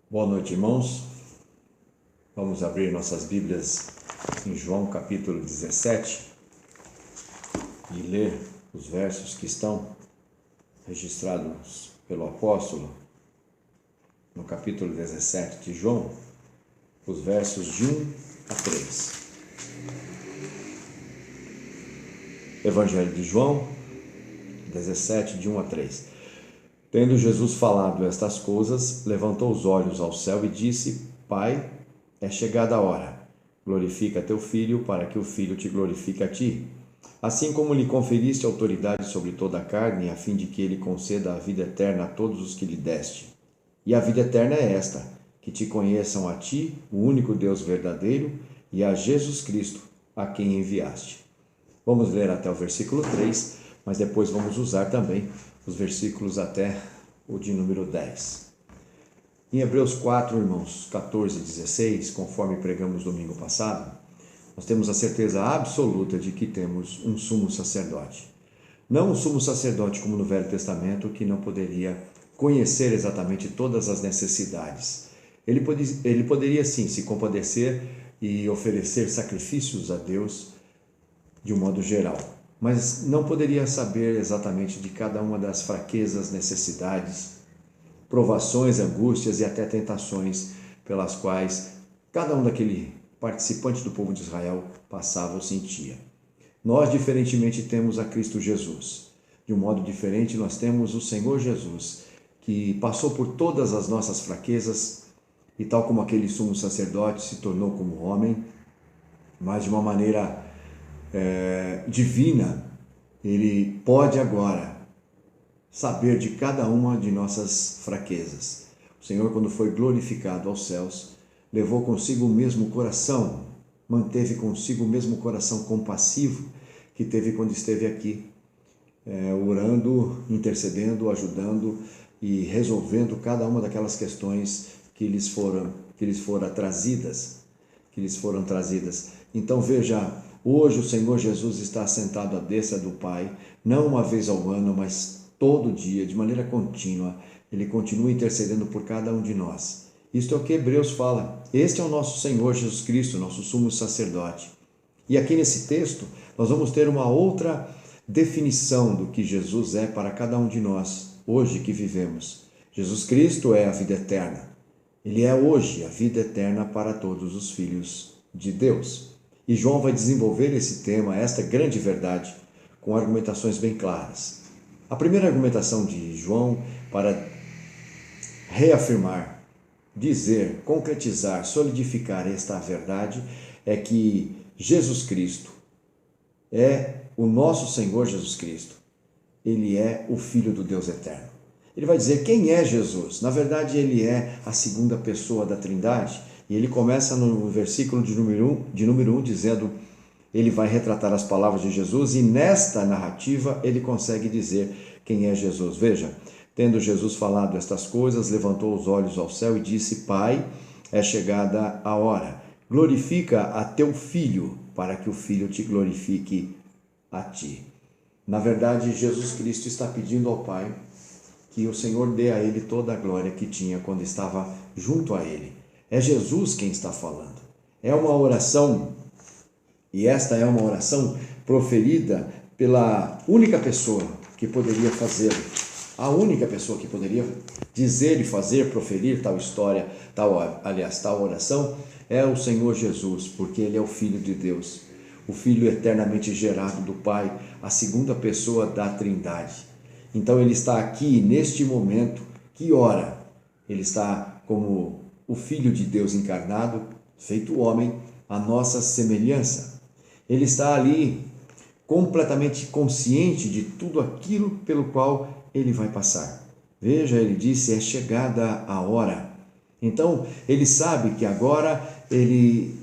Boa noite, irmãos. Vamos abrir nossas Bíblias em João capítulo 17 e ler os versos que estão registrados pelo apóstolo no capítulo 17 de João, os versos de 1 a 3. Evangelho de João 17, de 1 a 3. Tendo Jesus falado estas coisas, levantou os olhos ao céu e disse: Pai, é chegada a hora. Glorifica teu Filho, para que o Filho te glorifique a ti. Assim como lhe conferiste autoridade sobre toda a carne, a fim de que ele conceda a vida eterna a todos os que lhe deste. E a vida eterna é esta, que te conheçam a ti, o único Deus verdadeiro, e a Jesus Cristo, a quem enviaste. Vamos ler até o versículo 3, mas depois vamos usar também os versículos até o de número 10. Em Hebreus 4, irmãos, 14 e 16, conforme pregamos domingo passado, nós temos a certeza absoluta de que temos um sumo sacerdote. Não um sumo sacerdote como no Velho Testamento, que não poderia conhecer exatamente todas as necessidades. Ele poderia sim se compadecer e oferecer sacrifícios a Deus de um modo geral, mas não poderia saber exatamente de cada uma das fraquezas, necessidades, provações, angústias e até tentações pelas quais cada um daquele participante do povo de Israel passava ou sentia. Nós, diferentemente, temos a Cristo Jesus. De um modo diferente, nós temos o Senhor Jesus, que passou por todas as nossas fraquezas e, tal como aquele sumo sacerdote, se tornou como homem, mas de uma maneira divina. Ele pode agora saber de cada uma de nossas fraquezas. O Senhor, quando foi glorificado aos céus, levou consigo o mesmo coração, manteve consigo o mesmo coração compassivo que teve quando esteve aqui, orando, intercedendo, ajudando e resolvendo cada uma daquelas questões que lhes foram trazidas. Então veja, hoje o Senhor Jesus está assentado à destra do Pai, não uma vez ao ano, mas todo dia, de maneira contínua. Ele continua intercedendo por cada um de nós. Isto é o que Hebreus fala. Este é o nosso Senhor Jesus Cristo, nosso sumo sacerdote. E aqui nesse texto, nós vamos ter uma outra definição do que Jesus é para cada um de nós, hoje que vivemos. Jesus Cristo é a vida eterna. Ele é hoje a vida eterna para todos os filhos de Deus. E João vai desenvolver esse tema, esta grande verdade, com argumentações bem claras. A primeira argumentação de João, para reafirmar, dizer, concretizar, solidificar esta verdade, é que Jesus Cristo é o nosso Senhor Jesus Cristo. Ele é o Filho do Deus eterno. Ele vai dizer quem é Jesus. Na verdade, ele é a segunda pessoa da Trindade. E ele começa no versículo de número 1 dizendo, ele vai retratar as palavras de Jesus e nesta narrativa ele consegue dizer quem é Jesus. Veja, tendo Jesus falado estas coisas, levantou os olhos ao céu e disse: Pai, é chegada a hora. Glorifica a teu Filho, para que o Filho te glorifique a ti. Na verdade, Jesus Cristo está pedindo ao Pai que o Senhor dê a ele toda a glória que tinha quando estava junto a ele. É Jesus quem está falando. É uma oração, e esta é uma oração proferida pela única pessoa que poderia fazê-lo. A única pessoa que poderia dizer e fazer, proferir tal história, tal oração, é o Senhor Jesus, porque Ele é o Filho de Deus, o Filho eternamente gerado do Pai, a segunda pessoa da Trindade. Então Ele está aqui, neste momento, que ora? Ele está como o Filho de Deus encarnado, feito homem, a nossa semelhança. Ele está ali completamente consciente de tudo aquilo pelo qual ele vai passar. Veja, ele disse, é chegada a hora. Então, ele sabe que agora ele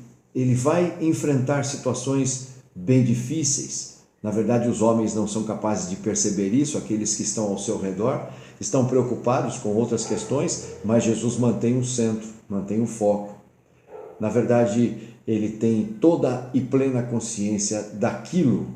vai enfrentar situações bem difíceis. Na verdade, os homens não são capazes de perceber isso, aqueles que estão ao seu redor estão preocupados com outras questões, mas Jesus mantém um centro, mantém um foco. Na verdade, ele tem toda e plena consciência daquilo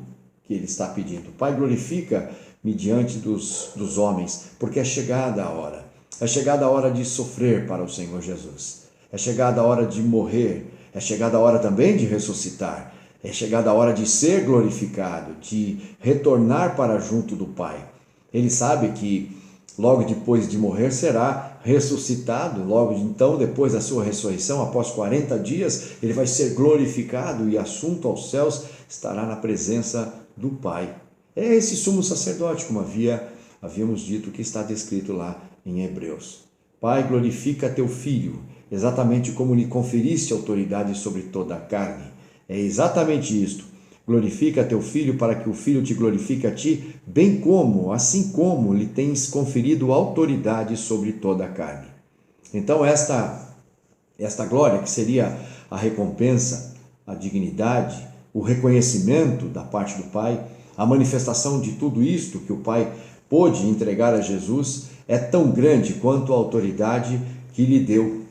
que ele está pedindo. Pai, glorifica-me diante dos homens, porque é chegada a hora. É chegada a hora de sofrer para o Senhor Jesus. É chegada a hora de morrer. É chegada a hora também de ressuscitar. É chegada a hora de ser glorificado, de retornar para junto do Pai. Ele sabe que logo depois de morrer será ressuscitado. Logo então, depois da sua ressurreição, após 40 dias, ele vai ser glorificado e assunto aos céus, estará na presença do Pai. É esse sumo sacerdote, como havíamos dito, que está descrito lá em Hebreus. Pai, glorifica teu Filho, exatamente como lhe conferiste autoridade sobre toda a carne. É exatamente isto. Glorifica teu Filho para que o Filho te glorifique a ti, bem como, assim como lhe tens conferido autoridade sobre toda a carne. Então esta glória, que seria a recompensa, a dignidade, o reconhecimento da parte do Pai, a manifestação de tudo isto que o Pai pôde entregar a Jesus, é tão grande quanto a autoridade que lhe deu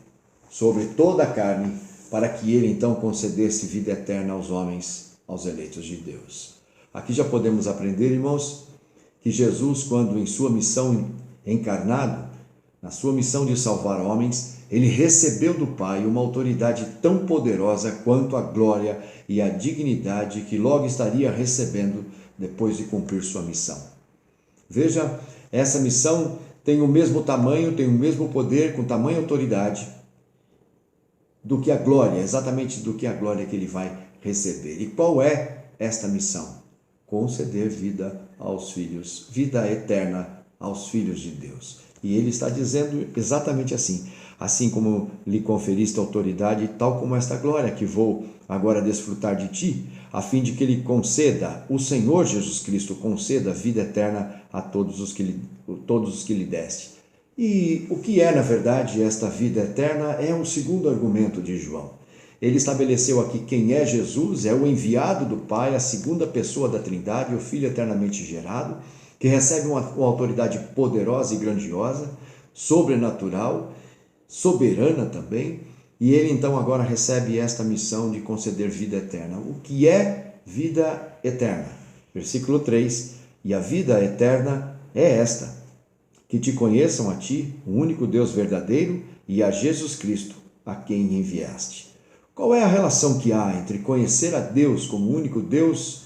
sobre toda a carne, para que ele então concedesse vida eterna aos homens, aos eleitos de Deus. Aqui já podemos aprender, irmãos, que Jesus, quando em sua missão encarnado, na sua missão de salvar homens, ele recebeu do Pai uma autoridade tão poderosa quanto a glória e a dignidade que logo estaria recebendo depois de cumprir sua missão. Veja, essa missão tem o mesmo tamanho, tem o mesmo poder, com tamanha autoridade do que a glória, exatamente do que a glória que ele vai receber. E qual é esta missão? Conceder vida aos filhos, vida eterna aos filhos de Deus. E ele está dizendo exatamente assim como lhe conferiste autoridade, tal como esta glória que vou agora desfrutar de ti, a fim de que ele conceda, o Senhor Jesus Cristo conceda vida eterna a todos os que lhe deste. E o que é, na verdade, esta vida eterna é o segundo argumento de João. Ele estabeleceu aqui quem é Jesus, é o enviado do Pai, a segunda pessoa da Trindade, o Filho eternamente gerado, que recebe uma autoridade poderosa e grandiosa, sobrenatural, soberana também, e ele então agora recebe esta missão de conceder vida eterna. O que é vida eterna? Versículo 3, e a vida eterna é esta, que te conheçam a ti, o único Deus verdadeiro, e a Jesus Cristo, a quem enviaste. Qual é a relação que há entre conhecer a Deus como o único Deus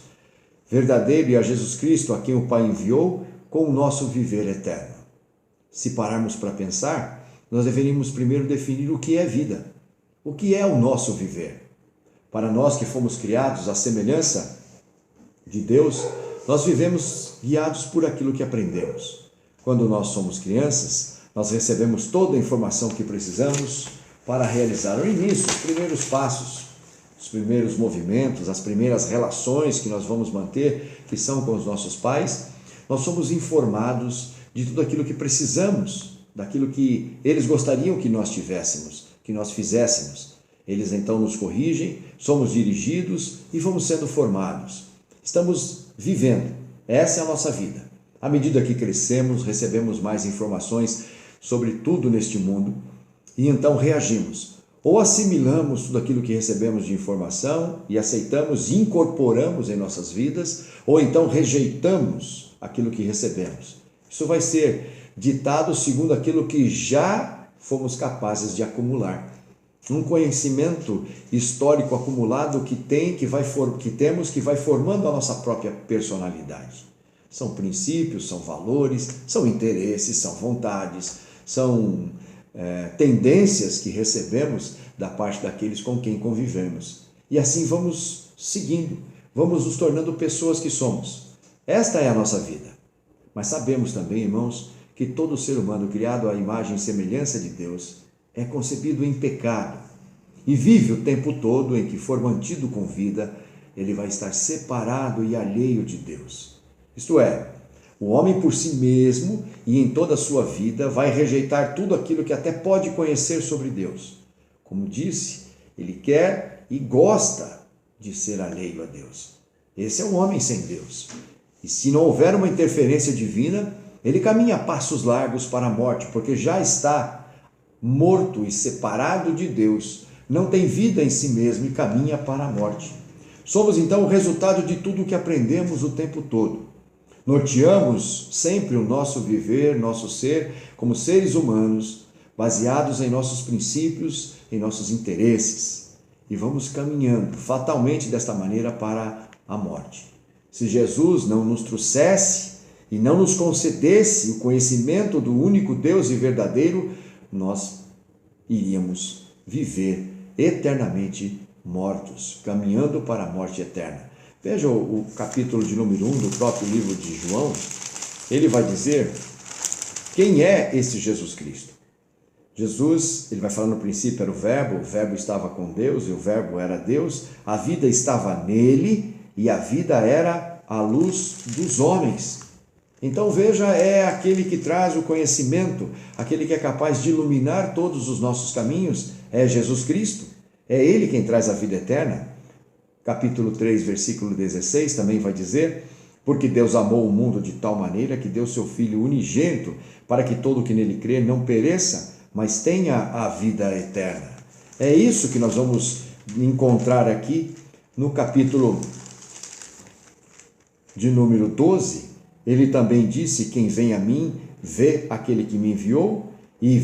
verdadeiro e a Jesus Cristo, a quem o Pai enviou, com o nosso viver eterno? Se pararmos para pensar, nós deveríamos primeiro definir o que é vida, o que é o nosso viver. Para nós que fomos criados à semelhança de Deus, nós vivemos guiados por aquilo que aprendemos. Quando nós somos crianças, nós recebemos toda a informação que precisamos para realizar o início, os primeiros passos, os primeiros movimentos, as primeiras relações que nós vamos manter, que são com os nossos pais. Nós somos informados de tudo aquilo que precisamos, daquilo que eles gostariam que nós tivéssemos, que nós fizéssemos. Eles então nos corrigem, somos dirigidos e vamos sendo formados. Estamos vivendo. Essa é a nossa vida. À medida que crescemos, recebemos mais informações sobre tudo neste mundo e então reagimos. Ou assimilamos tudo aquilo que recebemos de informação e aceitamos e incorporamos em nossas vidas, ou então rejeitamos aquilo que recebemos. Isso vai ser ditado segundo aquilo que já fomos capazes de acumular. Um conhecimento histórico acumulado que temos que vai formando a nossa própria personalidade. São princípios, são valores, são interesses, são vontades, são tendências que recebemos da parte daqueles com quem convivemos. E assim vamos seguindo, vamos nos tornando pessoas que somos. Esta é a nossa vida. Mas sabemos também, irmãos, que todo ser humano criado à imagem e semelhança de Deus é concebido em pecado e vive o tempo todo em que for mantido com vida, ele vai estar separado e alheio de Deus. Isto é, o homem por si mesmo e em toda a sua vida vai rejeitar tudo aquilo que até pode conhecer sobre Deus. Como disse, ele quer e gosta de ser alheio a Deus. Esse é um homem sem Deus. E se não houver uma interferência divina, ele caminha a passos largos para a morte, porque já está morto e separado de Deus, não tem vida em si mesmo e caminha para a morte. Somos então o resultado de tudo o que aprendemos o tempo todo. Norteamos sempre o nosso viver, nosso ser, como seres humanos, baseados em nossos princípios, em nossos interesses. E vamos caminhando fatalmente desta maneira para a morte. Se Jesus não nos trouxesse e não nos concedesse o conhecimento do único Deus e verdadeiro, nós iríamos viver eternamente mortos, caminhando para a morte eterna. Veja o capítulo de número 1 do próprio livro de João. Ele vai dizer quem é esse Jesus Cristo. Jesus, ele vai falar no princípio era o Verbo estava com Deus e o Verbo era Deus, a vida estava nele e a vida era a luz dos homens. Então veja, é aquele que traz o conhecimento, aquele que é capaz de iluminar todos os nossos caminhos, é Jesus Cristo, é Ele quem traz a vida eterna. Capítulo 3, versículo 16 também vai dizer, porque Deus amou o mundo de tal maneira que deu seu Filho unigênito, para que todo o que nele crê não pereça, mas tenha a vida eterna. É isso que nós vamos encontrar aqui no capítulo de número 12, ele também disse, quem vem a mim, vê aquele que me enviou, e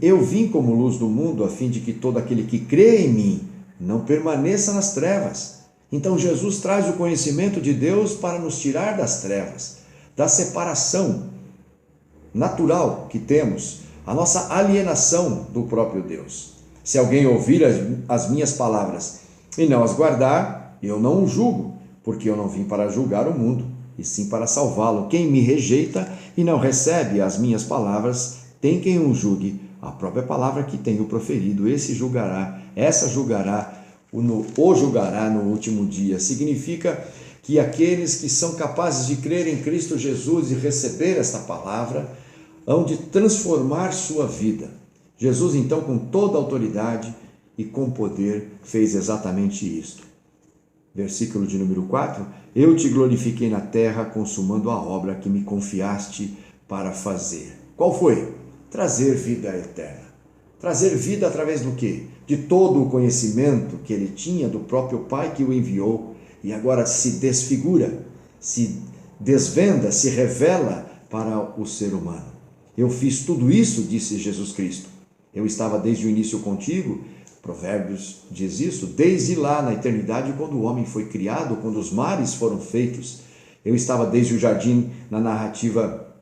eu vim como luz do mundo, a fim de que todo aquele que crê em mim não permaneça nas trevas. Então Jesus traz o conhecimento de Deus para nos tirar das trevas, da separação natural que temos, a nossa alienação do próprio Deus. Se alguém ouvir as minhas palavras e não as guardar, eu não o julgo, porque eu não vim para julgar o mundo, e sim para salvá-lo. Quem me rejeita e não recebe as minhas palavras, tem quem o julgue. A própria palavra que tenho proferido, o julgará no último dia. Significa que aqueles que são capazes de crer em Cristo Jesus e receber esta palavra, hão de transformar sua vida. Jesus, então, com toda autoridade e com poder, fez exatamente isto. Versículo de número 4, eu te glorifiquei na terra, consumando a obra que me confiaste para fazer. Qual foi? Trazer vida eterna. Trazer vida através do quê? De todo o conhecimento que ele tinha do próprio Pai que o enviou e agora se desfigura, se desvenda, se revela para o ser humano. Eu fiz tudo isso, disse Jesus Cristo. Eu estava desde o início contigo. Provérbios diz isso, desde lá na eternidade, quando o homem foi criado, quando os mares foram feitos. Eu estava desde o jardim, na narrativa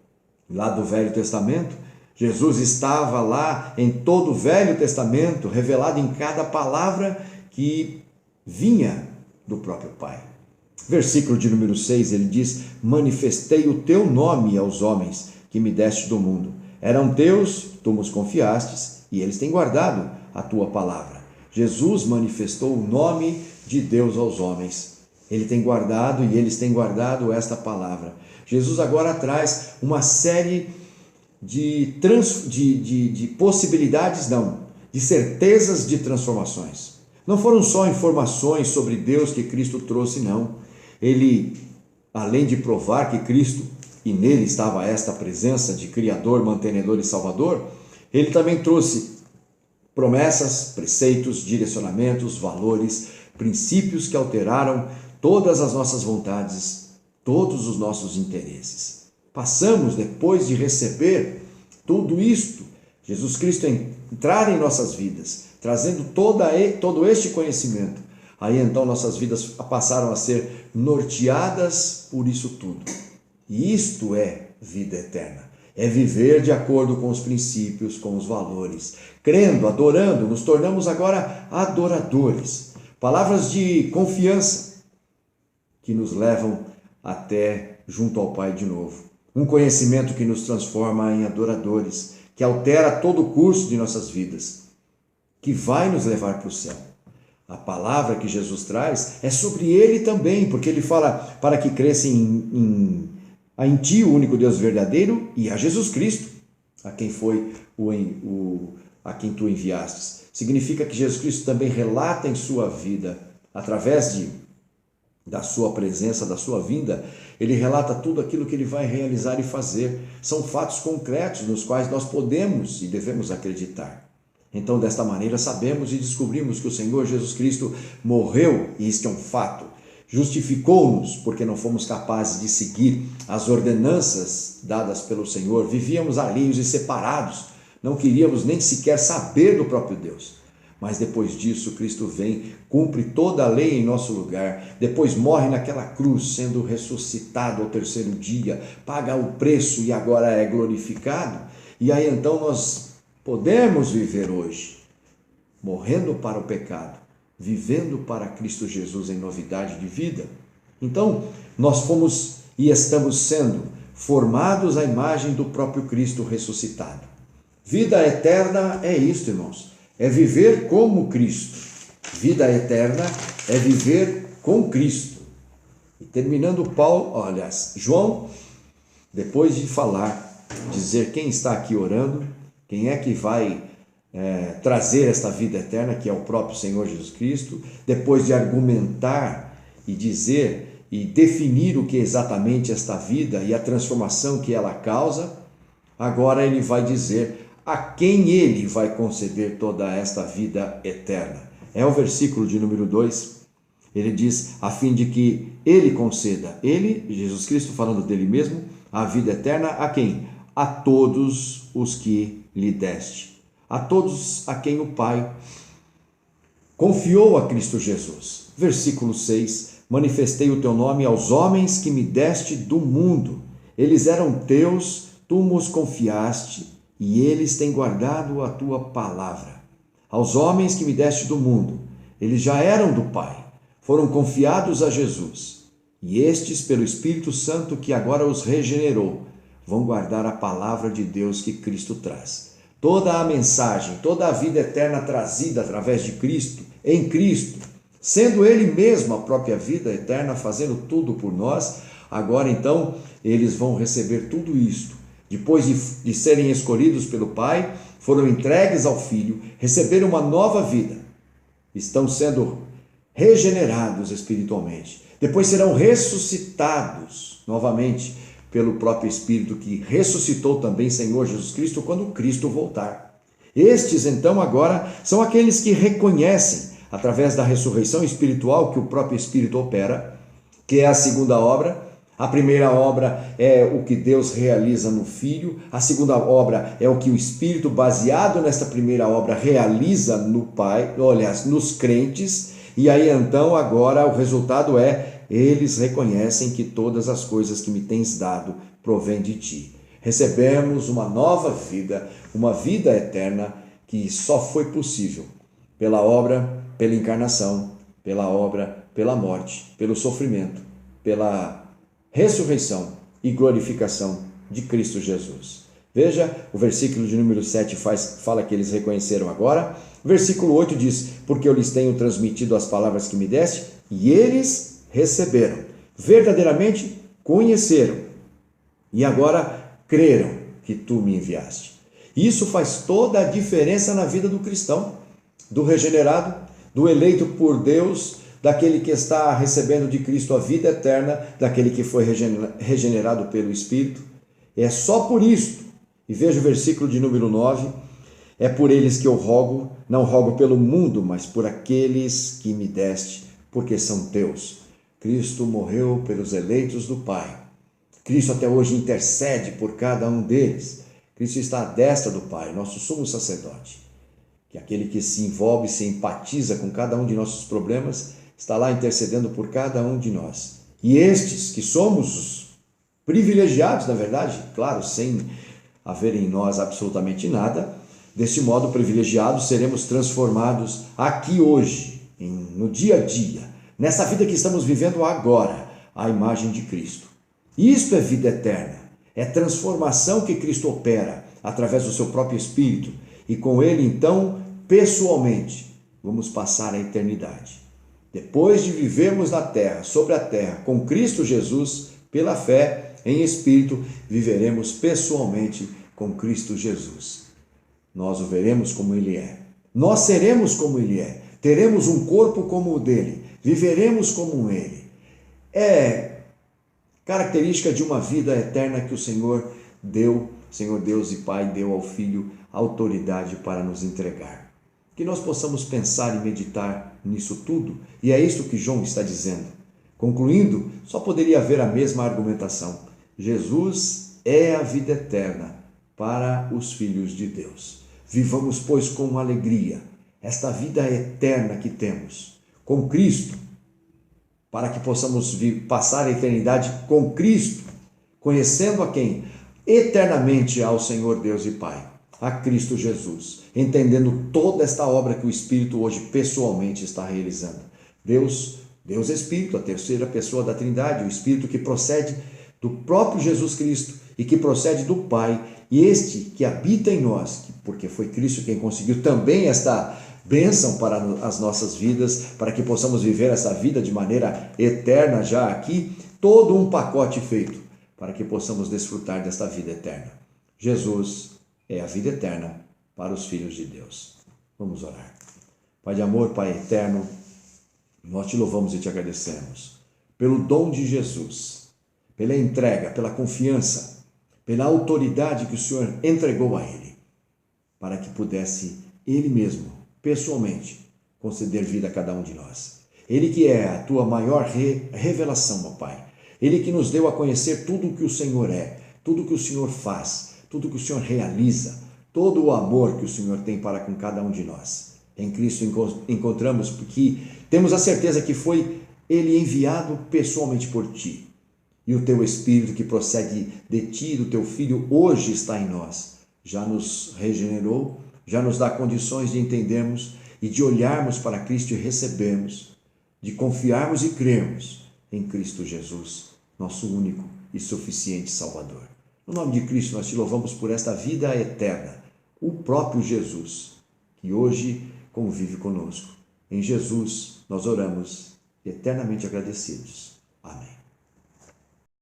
lá do Velho Testamento. Jesus estava lá em todo o Velho Testamento, revelado em cada palavra que vinha do próprio Pai. Versículo de número 6, ele diz, manifestei o teu nome aos homens que me deste do mundo. Eram teus, tu nos confiastes, e eles têm guardado a tua palavra. Jesus manifestou o nome de Deus aos homens. Ele tem guardado e eles têm guardado esta palavra. Jesus agora traz uma série de possibilidades, de certezas de transformações. Não foram só informações sobre Deus que Cristo trouxe, não. Ele, além de provar que Cristo, e nele estava esta presença de Criador, Mantenedor e Salvador, ele também trouxe promessas, preceitos, direcionamentos, valores, princípios que alteraram todas as nossas vontades, todos os nossos interesses. Passamos, depois de receber tudo isto, Jesus Cristo entrar em nossas vidas, trazendo todo este conhecimento. Aí então nossas vidas passaram a ser norteadas por isso tudo. E isto é vida eterna. É viver de acordo com os princípios, com os valores. Crendo, adorando, nos tornamos agora adoradores. Palavras de confiança que nos levam até junto ao Pai de novo. Um conhecimento que nos transforma em adoradores, que altera todo o curso de nossas vidas, que vai nos levar para o céu. A palavra que Jesus traz é sobre ele também, porque ele fala para que crescem em ti, o único Deus verdadeiro, e a Jesus Cristo, a quem a quem tu enviastes. Significa que Jesus Cristo também relata em sua vida, através da sua presença, da sua vinda, ele relata tudo aquilo que ele vai realizar e fazer. São fatos concretos nos quais nós podemos e devemos acreditar. Então, desta maneira, sabemos e descobrimos que o Senhor Jesus Cristo morreu, e isto é um fato, justificou-nos porque não fomos capazes de seguir as ordenanças dadas pelo Senhor, vivíamos alheios e separados, não queríamos nem sequer saber do próprio Deus. Mas depois disso, Cristo vem, cumpre toda a lei em nosso lugar, depois morre naquela cruz, sendo ressuscitado ao terceiro dia, paga o preço e agora é glorificado. E aí então nós podemos viver hoje, morrendo para o pecado, vivendo para Cristo Jesus em novidade de vida. Então, nós fomos e estamos sendo formados à imagem do próprio Cristo ressuscitado. Vida eterna é isto, irmãos, é viver como Cristo. Vida eterna é viver com Cristo. E terminando João, depois de falar, dizer quem está aqui orando, quem é que vai trazer esta vida eterna, que é o próprio Senhor Jesus Cristo, depois de argumentar e dizer e definir o que é exatamente esta vida e a transformação que ela causa, agora ele vai dizer a quem ele vai conceder toda esta vida eterna. É o versículo de número 2, ele diz, a fim de que ele conceda, ele, Jesus Cristo falando dele mesmo, a vida eterna a quem? A todos os que lhe deste. A todos a quem o Pai confiou a Cristo Jesus. Versículo 6, manifestei o teu nome aos homens que me deste do mundo. Eles eram teus, tu nos confiaste, e eles têm guardado a tua palavra. Aos homens que me deste do mundo, eles já eram do Pai, foram confiados a Jesus, e estes, pelo Espírito Santo que agora os regenerou, vão guardar a palavra de Deus que Cristo traz. Toda a mensagem, toda a vida eterna trazida através de Cristo, em Cristo, sendo Ele mesmo a própria vida eterna, fazendo tudo por nós, agora então eles vão receber tudo isto. Depois de serem escolhidos pelo Pai, foram entregues ao Filho, receberam uma nova vida, estão sendo regenerados espiritualmente. Depois serão ressuscitados novamente pelo próprio Espírito que ressuscitou também Senhor Jesus Cristo quando Cristo voltar. Estes então agora são aqueles que reconhecem, através da ressurreição espiritual que o próprio Espírito opera, que é a segunda obra. A primeira obra é o que Deus realiza no Filho, a segunda obra é o que o Espírito, baseado nesta primeira obra, realiza no Pai, nos crentes, e aí então agora o resultado é, eles reconhecem que todas as coisas que me tens dado provém de ti. Recebemos uma nova vida, uma vida eterna que só foi possível pela obra, pela encarnação, pela obra, pela morte, pelo sofrimento, pela ressurreição e glorificação de Cristo Jesus. Veja, o versículo de número 7 fala que eles reconheceram agora. O versículo 8 diz, porque eu lhes tenho transmitido as palavras que me deste, e eles receberam, verdadeiramente conheceram, e agora creram que tu me enviaste. Isso faz toda a diferença na vida do cristão, do regenerado, do eleito por Deus, daquele que está recebendo de Cristo a vida eterna, daquele que foi regenerado pelo Espírito. É só por isto, e veja o versículo de número 9, é por eles que eu rogo, não rogo pelo mundo, mas por aqueles que me deste, porque são teus. Cristo morreu pelos eleitos do Pai. Cristo até hoje intercede por cada um deles. Cristo está à destra do Pai, nosso sumo sacerdote, que é aquele que se envolve, se empatiza com cada um de nossos problemas, está lá intercedendo por cada um de nós. E estes que somos os privilegiados, na verdade, claro, sem haver em nós absolutamente nada, deste modo privilegiados seremos transformados aqui hoje, no dia a dia, nessa vida que estamos vivendo agora, à imagem de Cristo. Isto é vida eterna, é transformação que Cristo opera através do seu próprio Espírito, e com ele então, pessoalmente, vamos passar a eternidade. Depois de vivermos na terra, sobre a terra, com Cristo Jesus, pela fé em Espírito, viveremos pessoalmente com Cristo Jesus. Nós o veremos como Ele é. Nós seremos como Ele é. Teremos um corpo como o dele. Viveremos como Ele. É característica de uma vida eterna que o Senhor Deus e Pai, deu ao Filho autoridade para nos entregar. Que nós possamos pensar e meditar nisso tudo, e é isso que João está dizendo. Concluindo, só poderia haver a mesma argumentação. Jesus é a vida eterna para os filhos de Deus. Vivamos, pois, com alegria esta vida eterna que temos com Cristo, para que possamos passar a eternidade com Cristo, conhecendo a quem? Eternamente ao Senhor Deus e Pai, a Cristo Jesus, entendendo toda esta obra que o Espírito hoje pessoalmente está realizando. Deus Espírito, a terceira pessoa da Trindade, o Espírito que procede do próprio Jesus Cristo e que procede do Pai, e este que habita em nós, porque foi Cristo quem conseguiu também esta bênção para as nossas vidas, para que possamos viver essa vida de maneira eterna já aqui, todo um pacote feito para que possamos desfrutar desta vida eterna. Jesus é a vida eterna para os filhos de Deus. Vamos orar. Pai de amor, Pai eterno, nós te louvamos e te agradecemos pelo dom de Jesus, pela entrega, pela confiança, pela autoridade que o Senhor entregou a Ele, para que pudesse Ele mesmo, pessoalmente, conceder vida a cada um de nós. Ele que é a tua maior revelação, meu Pai. Ele que nos deu a conhecer tudo o que o Senhor é, tudo o que o Senhor faz, tudo o que o Senhor realiza, todo o amor que o Senhor tem para com cada um de nós. Em Cristo encontramos porque temos a certeza que foi Ele enviado pessoalmente por Ti. E o Teu Espírito que procede de Ti, do Teu Filho, hoje está em nós. Já nos regenerou, já nos dá condições de entendermos e de olharmos para Cristo e recebermos, de confiarmos e crermos em Cristo Jesus, nosso único e suficiente Salvador. No nome de Cristo, nós te louvamos por esta vida eterna, o próprio Jesus, que hoje convive conosco. Em Jesus, nós oramos eternamente agradecidos. Amém.